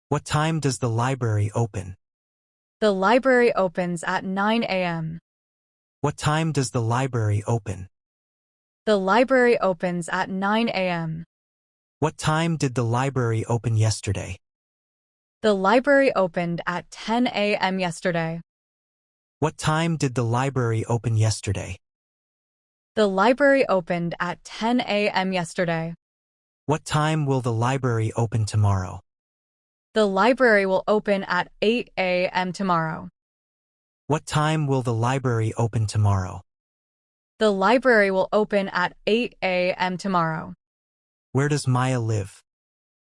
What time does the library open? The library opens at 9 a.m. What time does the library open? The library opens at 9 a.m. What time did the library open yesterday? The library opened at 10 a.m. yesterday. What time did the library open yesterday? The library opened at 10 a.m. yesterday. What time will the library open tomorrow? The library will open at 8 a.m. tomorrow. What time will the library open tomorrow? The library will open at 8 a.m. tomorrow. Where does Maya live?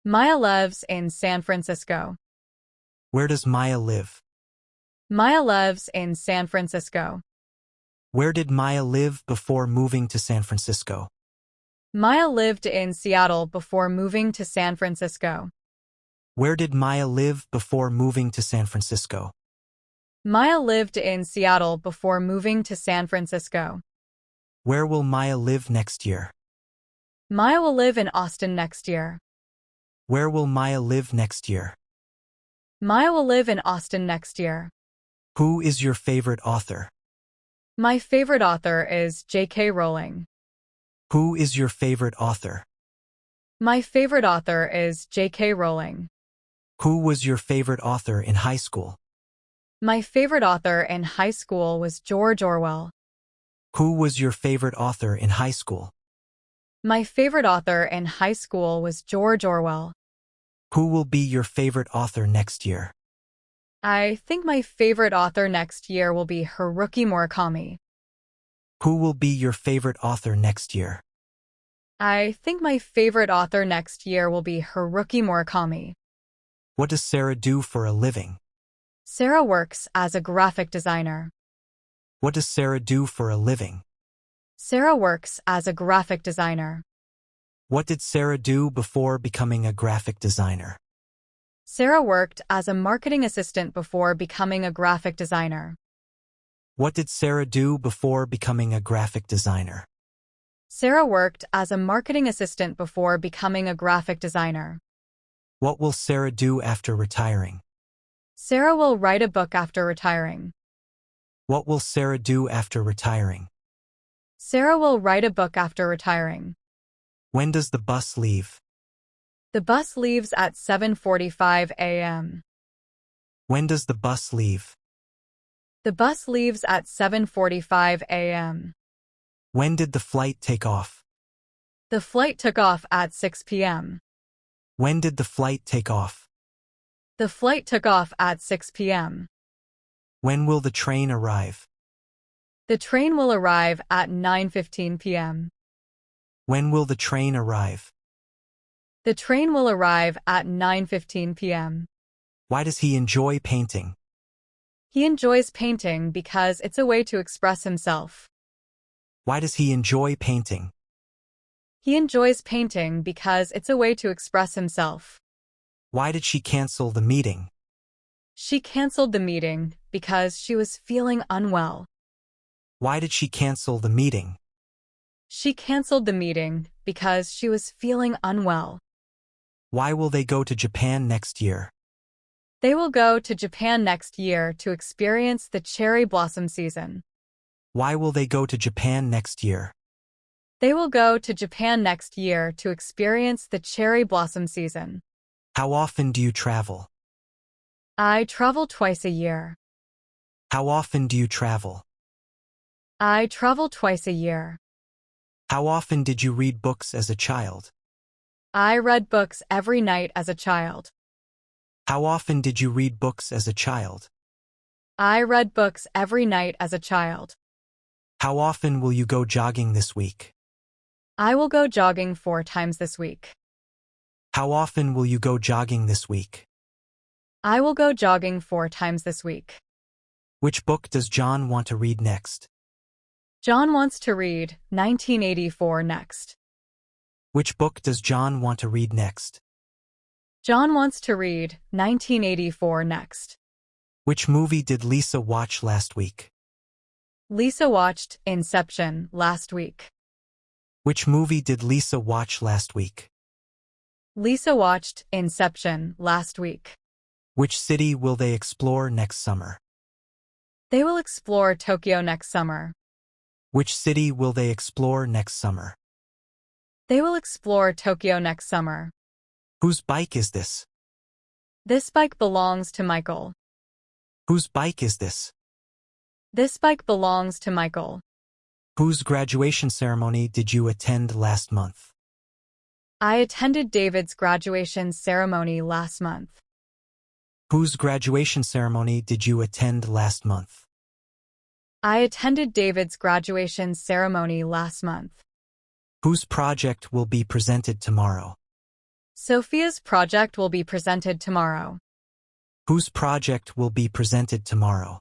Maya lives in San Francisco. Where does Maya live? Maya lives in San Francisco. Where did Maya live before moving to San Francisco? Maya lived in Seattle before moving to San Francisco. Where did Maya live before moving to San Francisco? Maya lived in Seattle before moving to San Francisco. Where will Maya live next year? Maya will live in Austin next year. Where will Maya live next year? Maya will live in Austin next year. Who is your favorite author? My favorite author is J.K. Rowling. Who is your favorite author? My favorite author is J.K. Rowling. Who was your favorite author in high school? My favorite author in high school was George Orwell. Who was your favorite author in high school? My favorite author in high school was George Orwell. Who will be your favorite author next year? I think my favorite author next year will be Haruki Murakami. Who will be your favorite author next year? I think my favorite author next year will be Haruki Murakami. What does Sarah do for a living? Sarah works as a graphic designer. What does Sarah do for a living? Sarah works as a graphic designer. What did Sarah do before becoming a graphic designer? Sarah worked as a marketing assistant before becoming a graphic designer. What did Sarah do before becoming a graphic designer? Sarah worked as a marketing assistant before becoming a graphic designer. What will Sarah do after retiring? Sarah will write a book after retiring. What will Sarah do after retiring? Sarah will write a book after retiring. When does the bus leave? The bus leaves at 7:45 a.m. When does the bus leave? The bus leaves at 7:45 a.m. When did the flight take off? The flight took off at 6 p.m. When did the flight take off? The flight took off at 6 p.m. When will the train arrive? The train will arrive at 9:15 p.m. When will the train arrive? The train will arrive at 9:15 p.m. Why does he enjoy painting? He enjoys painting because it's a way to express himself. Why does he enjoy painting? He enjoys painting because it's a way to express himself. Why did she cancel the meeting? She canceled the meeting because she was feeling unwell. Why did she cancel the meeting? She canceled the meeting because she was feeling unwell. Why will they go to Japan next year? They will go to Japan next year to experience the cherry blossom season. Why will they go to Japan next year? They will go to Japan next year to experience the cherry blossom season. How often do you travel? I travel twice a year. How often do you travel? I travel twice a year. How often did you read books as a child? I read books every night as a child. How often did you read books as a child? I read books every night as a child. How often will you go jogging this week? I will go jogging 4 times this week. How often will you go jogging this week? I will go jogging 4 times this week. Which book does John want to read next? John wants to read 1984 next. Which book does John want to read next? John wants to read 1984 next. Which movie did Lisa watch last week? Lisa watched Inception last week. Which movie did Lisa watch last week? Lisa watched Inception last week. Which city will they explore next summer? They will explore Tokyo next summer. Which city will they explore next summer? They will explore Tokyo next summer. Whose bike is this? This bike belongs to Michael. Whose bike is this? This bike belongs to Michael. Whose graduation ceremony did you attend last month? I attended David's graduation ceremony last month. Whose graduation ceremony did you attend last month? I attended David's graduation ceremony last month. Whose project will be presented tomorrow? Sophia's project will be presented tomorrow. Whose project will be presented tomorrow?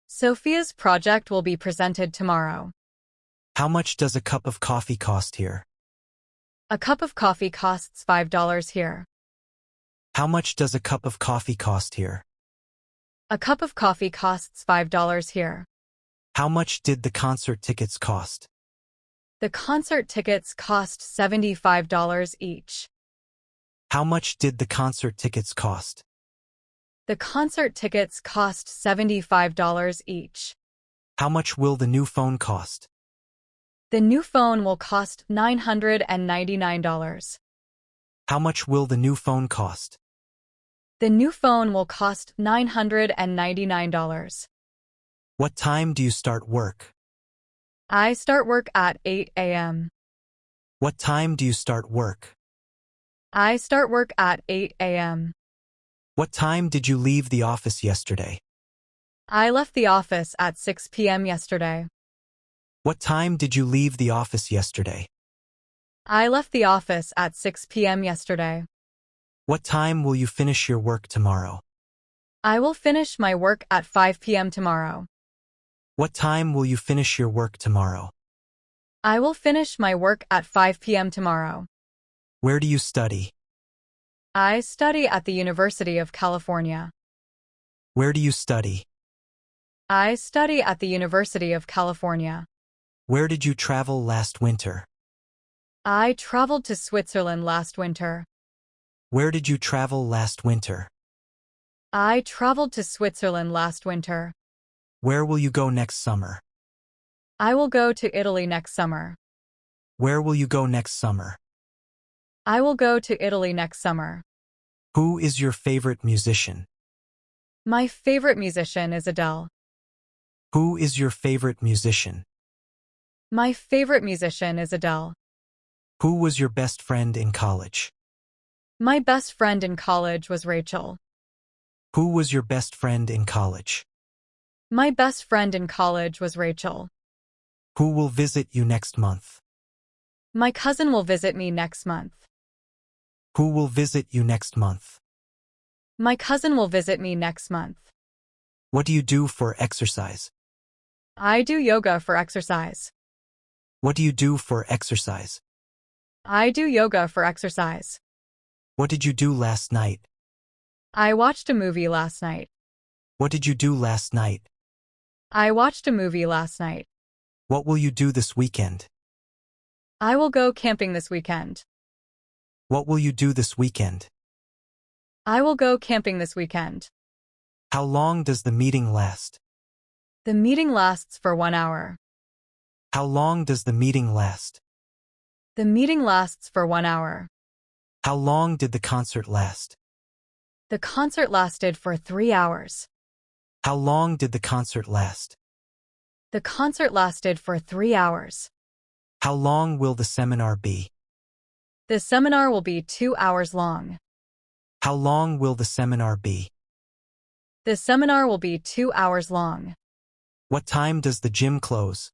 Sophia's project will be presented tomorrow. How much does a cup of coffee cost here? A cup of coffee costs $5 here. How much does a cup of coffee cost here? A cup of coffee costs $5 here. How much did the concert tickets cost? The concert tickets cost $75 each. How much did the concert tickets cost? The concert tickets cost $75 each. How much will the new phone cost? The new phone will cost $999. How much will the new phone cost? The new phone will cost $999. What time do you start work? I start work at 8 a.m. What time do you start work? I start work at 8 a.m. What time did you leave the office yesterday? I left the office at 6 p.m. yesterday. What time did you leave the office yesterday? I left the office at 6 p.m. yesterday. What time will you finish your work tomorrow? I will finish my work at 5 p.m. tomorrow. What time will you finish your work tomorrow? I will finish my work at 5 p.m. tomorrow. Where do you study? I study at the University of California. Where do you study? I study at the University of California. Where did you travel last winter? I traveled to Switzerland last winter. Where did you travel last winter? I traveled to Switzerland last winter. Where will you go next summer? I will go to Italy next summer. Where will you go next summer? I will go to Italy next summer. Who is your favorite musician? My favorite musician is Adele. Who is your favorite musician? My favorite musician is Adele. Who was your best friend in college? My best friend in college was Rachel. Who was your best friend in college? My best friend in college was Rachel. Who will visit you next month? My cousin will visit me next month. Who will visit you next month? My cousin will visit me next month. What do you do for exercise? I do yoga for exercise. What do you do for exercise? I do yoga for exercise. What did you do last night? I watched a movie last night. What did you do last night? I watched a movie last night. What will you do this weekend? I will go camping this weekend. What will you do this weekend? I will go camping this weekend. How long does the meeting last? The meeting lasts for 1 hour. How long does the meeting last? The meeting lasts for 1 hour. How long did the concert last? The concert lasted for 3 hours. How long did the concert last? The concert lasted for 3 hours. How long will the seminar be? The seminar will be 2 hours long. How long will the seminar be? The seminar will be 2 hours long. What time does the gym close?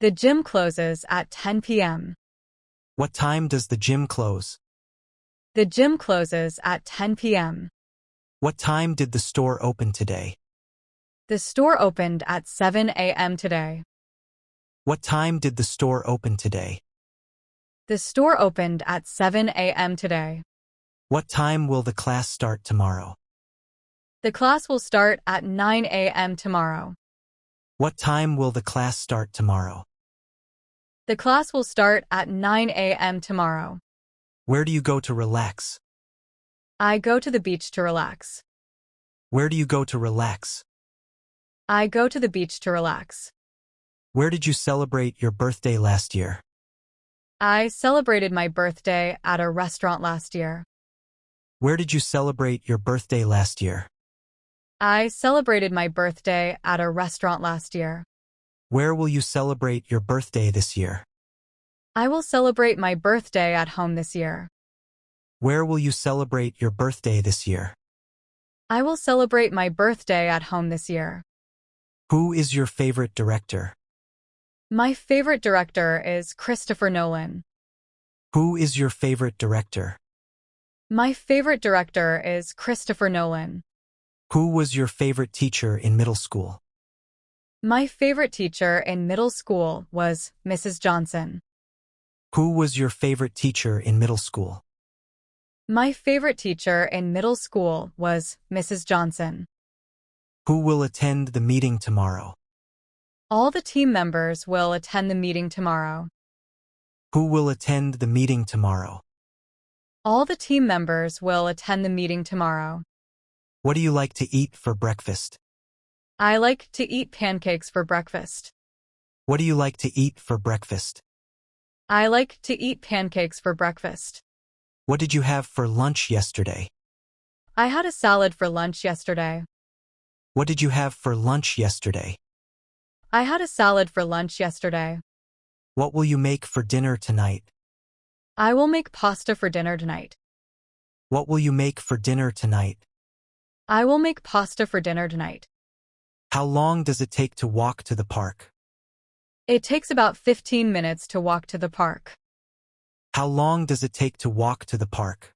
The gym closes at 10 p.m. What time does the gym close? The gym closes at 10 p.m. What time did the store open today? The store opened at 7 a.m. today. What time did the store open today? The store opened at 7 a.m. today. What time will the class start tomorrow? The class will start at 9 a.m. tomorrow. What time will the class start tomorrow? The class will start at 9 a.m. tomorrow. Where do you go to relax? I go to the beach to relax. Where do you go to relax? I go to the beach to relax. Where did you celebrate your birthday last year? I celebrated my birthday at a restaurant last year. Where did you celebrate your birthday last year? I celebrated my birthday at a restaurant last year. Where will you celebrate your birthday this year? I will celebrate my birthday at home this year. Where will you celebrate your birthday this year? I will celebrate my birthday at home this year. Who is your favorite director? My favorite director is Christopher Nolan. Who is your favorite director? My favorite director is Christopher Nolan. Who was your favorite teacher in middle school? My favorite teacher in middle school was Mrs. Johnson. Who was your favorite teacher in middle school? My favorite teacher in middle school was Mrs. Johnson. Who will attend the meeting tomorrow? All the team members will attend the meeting tomorrow. Who will attend the meeting tomorrow? All the team members will attend the meeting tomorrow. What do you like to eat for breakfast? I like to eat pancakes for breakfast. What do you like to eat for breakfast? I like to eat pancakes for breakfast. What did you have for lunch yesterday? I had a salad for lunch yesterday. What did you have for lunch yesterday? I had a salad for lunch yesterday. What will you make for dinner tonight? I will make pasta for dinner tonight. What will you make for dinner tonight? I will make pasta for dinner tonight. How long does it take to walk to the park? It takes about 15 minutes to walk to the park. How long does it take to walk to the park?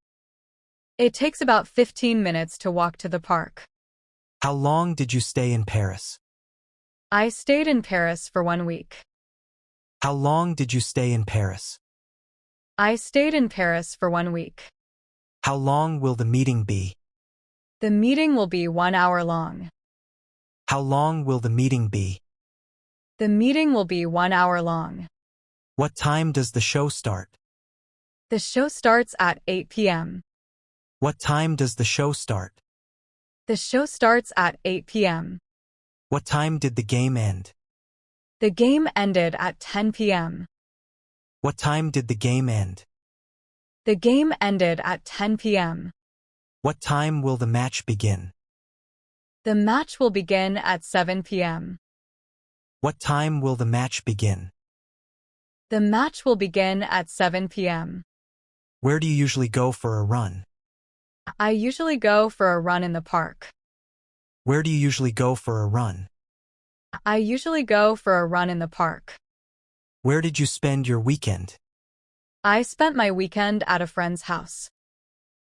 It takes about 15 minutes to walk to the park. How long did you stay in Paris? I stayed in Paris for 1 week. How long did you stay in Paris? I stayed in Paris for 1 week. How long will the meeting be? The meeting will be 1 hour long. How long will the meeting be? The meeting will be 1 hour long. What time does the show start? The show starts at 8 p.m. What time does the show start? The show starts at 8 p.m. What time did the game end? The game ended at 10 p.m. What time did the game end? The game ended at 10 p.m. What time will the match begin? The match will begin at 7 p.m. What time will the match begin? The match will begin at 7 p.m. Where do you usually go for a run? I usually go for a run in the park. Where do you usually go for a run? I usually go for a run in the park. Where did you spend your weekend? I spent my weekend at a friend's house.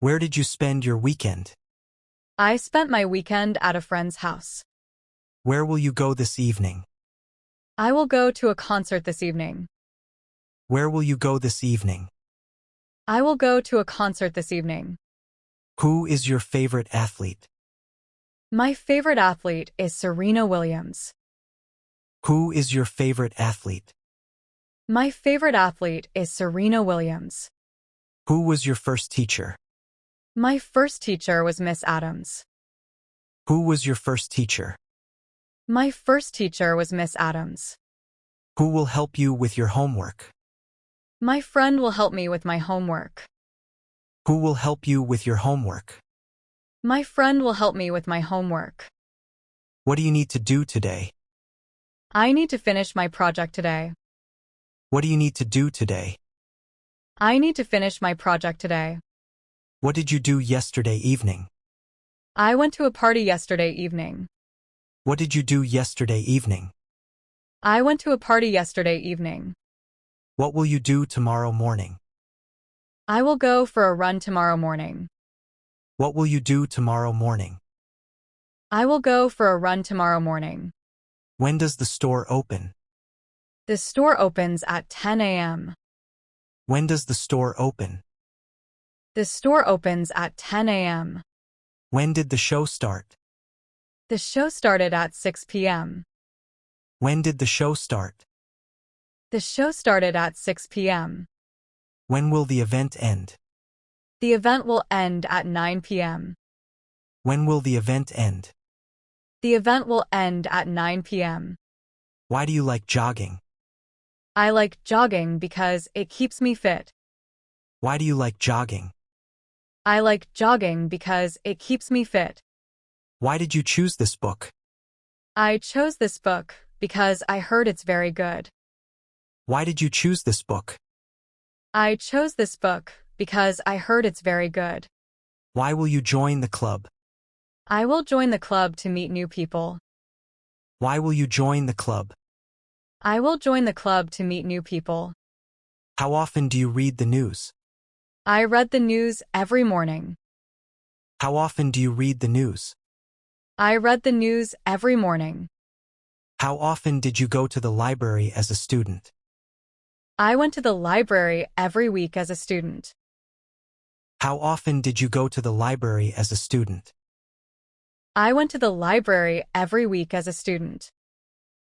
Where did you spend your weekend? I spent my weekend at a friend's house. Where will you go this evening? I will go to a concert this evening. Where will you go this evening? I will go to a concert this evening. Who is your favorite athlete? My favorite athlete is Serena Williams. Who is your favorite athlete? My favorite athlete is Serena Williams. Who was your first teacher? My first teacher was Miss Adams. Who was your first teacher? My first teacher was Miss Adams. Who will help you with your homework? My friend will help me with my homework. Who will help you with your homework? My friend will help me with my homework. What do you need to do today? I need to finish my project today. What do you need to do today? I need to finish my project today. What did you do yesterday evening? I went to a party yesterday evening. What did you do yesterday evening? I went to a party yesterday evening. What will you do tomorrow morning? I will go for a run tomorrow morning. What will you do tomorrow morning? I will go for a run tomorrow morning. When does the store open? The store opens at 10 a.m. When does the store open? The store opens at 10 a.m. When did the show start? The show started at 6 p.m. When did the show start? The show started at 6 p.m. When will the event end? The event will end at 9 p.m. When will the event end? The event will end at 9 p.m. Why do you like jogging? I like jogging because it keeps me fit. Why do you like jogging? I like jogging because it keeps me fit. Why did you choose this book? I chose this book because I heard it's very good. Why did you choose this book? I chose this book because I heard it's very good. Why will you join the club? I will join the club to meet new people. Why will you join the club? I will join the club to meet new people. How often do you read the news? I read the news every morning. How often do you read the news? I read the news every morning. How often did you go to the library as a student? I went to the library every week as a student. How often did you go to the library as a student? I went to the library every week as a student.